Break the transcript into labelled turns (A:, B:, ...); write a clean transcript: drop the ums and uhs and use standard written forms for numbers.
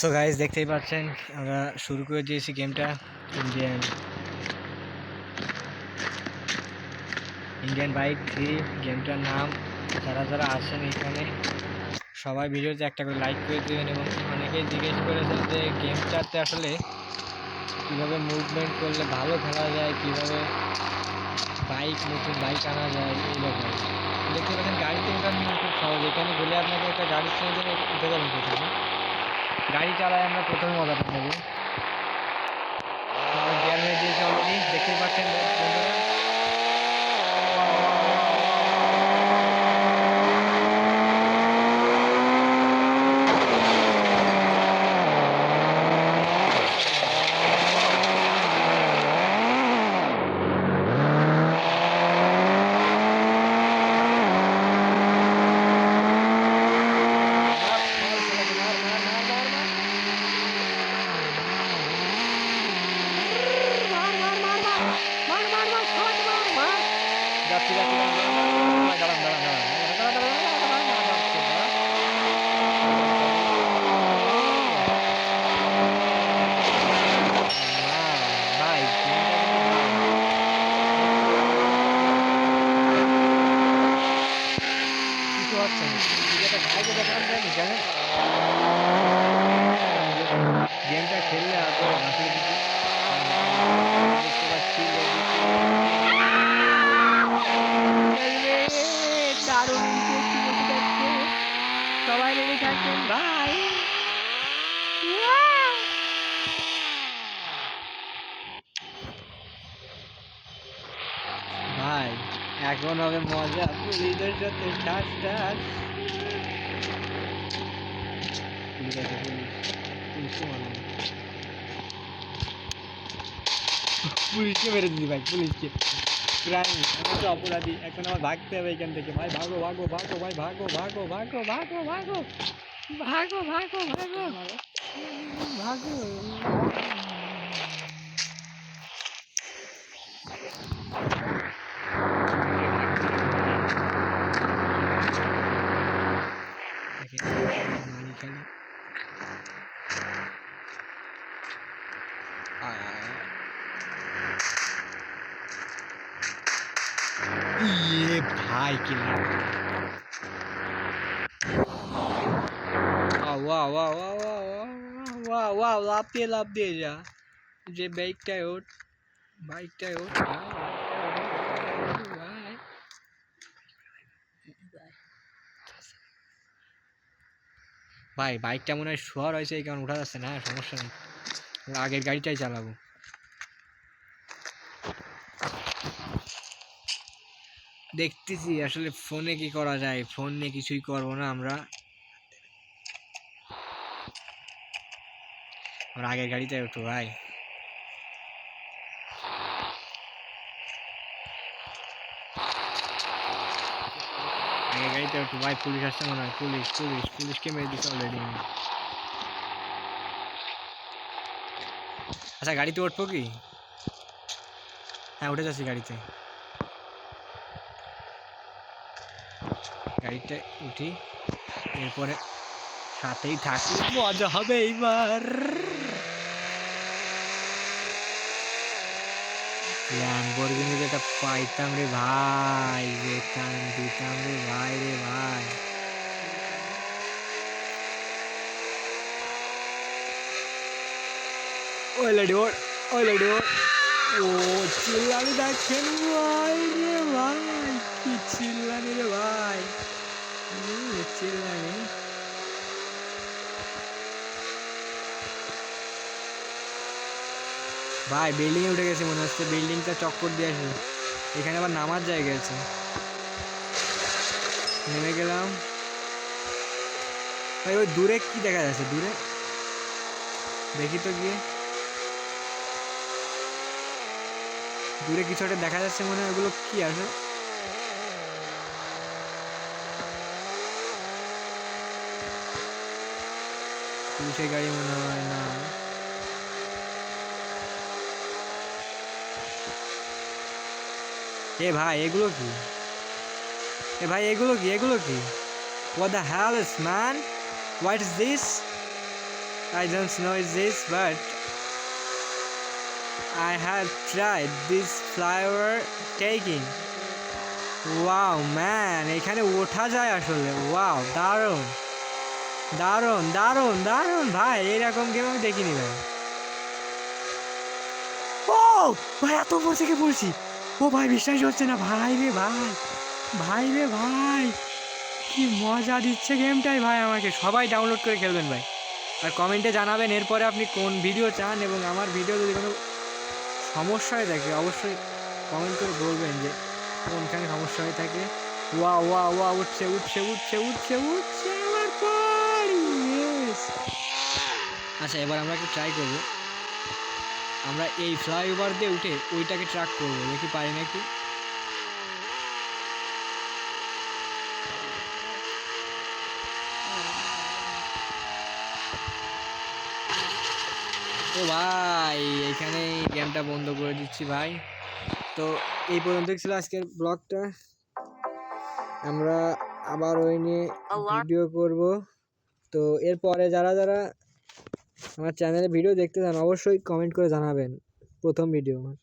A: So guys দেখতেই পাচ্ছেন আমরা শুরু করে দিয়েছি গেমটা। ইন্ডিয়ান ইন্ডিয়ান বাইক 3 গেমটার নাম। যারা যারা আসেন এখানে সবাই ভিডিওতে একটা করে লাইক করে দেবেন। এবং অনেকেই জিজ্ঞেস করেছেন যে গেমটাতে আসলে কীভাবে মুভমেন্ট করলে ভালো খেলা যায়, কীভাবে নতুন বাইক আনা যায়, এই ব্যাপারে দেখতে পাচ্ছেন। গাড়িতে ওঠার নিয়ম খুব সহজ। এখানে গেলে আপনাকে একটা গাড়ির সঙ্গে উঠে যাবেন। প্রথমে গাড়ি চালায় আমরা প্রথমে মজাটা নেব। গিয়ার হয়ে দিয়েছে অলরেডি, দেখতেই পাচ্ছেন বন্ধুরা। যাচ্ছি যাচ্ছি, দাঁড়ান দাঁড়ান ভাই, কিছু হচ্ছে না। ভাইকে দেখানো যায়নি জানেন, গেমটা খেললে আসলে আসলে কিছু দেখতে পাচ্ছি। দারুণ সবাই রেডি থাকবেন ভাই। ভাই এখন হবে মজা, পুলিশের সাথে ঠাস ঠাস। পুলিশ আছে, পুলিশকে মারো, পুলিশকে মেরে দিদি ভাই, পুলিশকে। ক্রাইম, আমি তো অপরাধী, এখন আমার ভাগতে হবে এখান থেকে ভাই। ভাগো ভাগো ভাগো ভাই, ভাগো ভাগো ভাগো ভাগো ভাগো ভাগো ভাগো ভাগো ভাগো। ये भाई के लिए वाह वाह वाह वाह वाह वाह, লাভ দিয়ে যা। যে বাইকটায় ওঠ, বাইকটায় ওঠ ভাই। বাইকটা মনে হয় শোয়ার হয়েছে, এই কারণ উঠা যাচ্ছে না। সমস্যা নেই, আগের গাড়িটাই চালাবো। দেখতেছি আসলে ফোনে কি করা যায়। ফোন নিয়ে কিছুই করবো না আমরা আগের গাড়িটাই উঠো ভাই। আগের গাড়িতে উঠো ভাই। পুলিশ আসছে মনে হয়, পুলিশকে মেরে দিচ্ছে অলরেডি। আচ্ছা গাড়িতে উঠবো কি? হ্যাঁ উঠে যাচ্ছি গাড়িতে। গাড়িতে উঠি, এরপরে সাথেই থাকি, মজা হবে এইবার। ল্যাম্বরগিনি যেটা পাইতাম রে ভাই, যেতাম দিতাম রে ভাই, রে ভাই। ওই লেডি ওর, ওই লেডি ওর। ও চিল্লানি দেখছেন ভাই রে ভাই, কি চিল্লানি রে ভাই, চিল্লানি। ভাই বিল্ডিং এ উঠে গেছে মনে হচ্ছে, বিল্ডিংটা চক্কর দিয়ে আসে। এখানে আবার নামার জায়গা আছে, নেমে গেলাম ভাই। ওই দূরে কি দেখা যাচ্ছে? দূরে দেখি তো গিয়ে, দূরে কিছু একটা দেখা যাচ্ছে মনে হয়। ওগুলো কি আছে? পুলিশের গাড়ি মনে হয় না। এ ভাই এগুলো কি? এ ভাই এগুলো কি? এগুলো কি? What the hell is man? What is this? I don't know this, but I have tried this flyover taking. Wow man, এখানে ওঠা যায় আসলে। ওয়াও, দারুণ দারুণ দারুণ দারুণ ভাই, এরকম গেম আমি দেখিনি ভাই। ও ভাই, এত উপর থেকে পড়ছি। ও ভাই, বিশ্বাস হচ্ছে না ভাই রে ভাই, ভাই রে ভাই, কি মজা দিচ্ছে গেমটাই ভাই আমাকে। সবাই ডাউনলোড করে খেলবেন ভাই, আর কমেন্টে জানাবেন এরপরে আপনি কোন ভিডিও চান, এবং আমার ভিডিও যদি কোনো সমস্যা হয়ে থাকে অবশ্যই কমেন্ট করে বলবেন যে কোনখানে সমস্যা হয়ে থাকে। ওয়া ওয়া ওয়া, উঠছে উঠছে উঠছে উঠছে উঠছে আমার পাড়ি। আচ্ছা, এবার আমরা একটু ট্রাই করবো, আমরা এই ফ্লাইওভার দিয়ে উঠে ওইটাকে ট্র্যাক করবো, দেখি পারি নাকি। ও ভাই, এখানে গেমটা বন্ধ করে দিচ্ছি ভাই। তো এই পর্যন্ত ছিল আজকের ব্লগটা, আমরা আবার ওই নিয়ে ভিডিও করব। তো এরপরে যারা যারা আমার চ্যানেলে ভিডিও দেখতে চান অবশ্যই কমেন্ট করে জানাবেন, প্রথম ভিডিও আমার।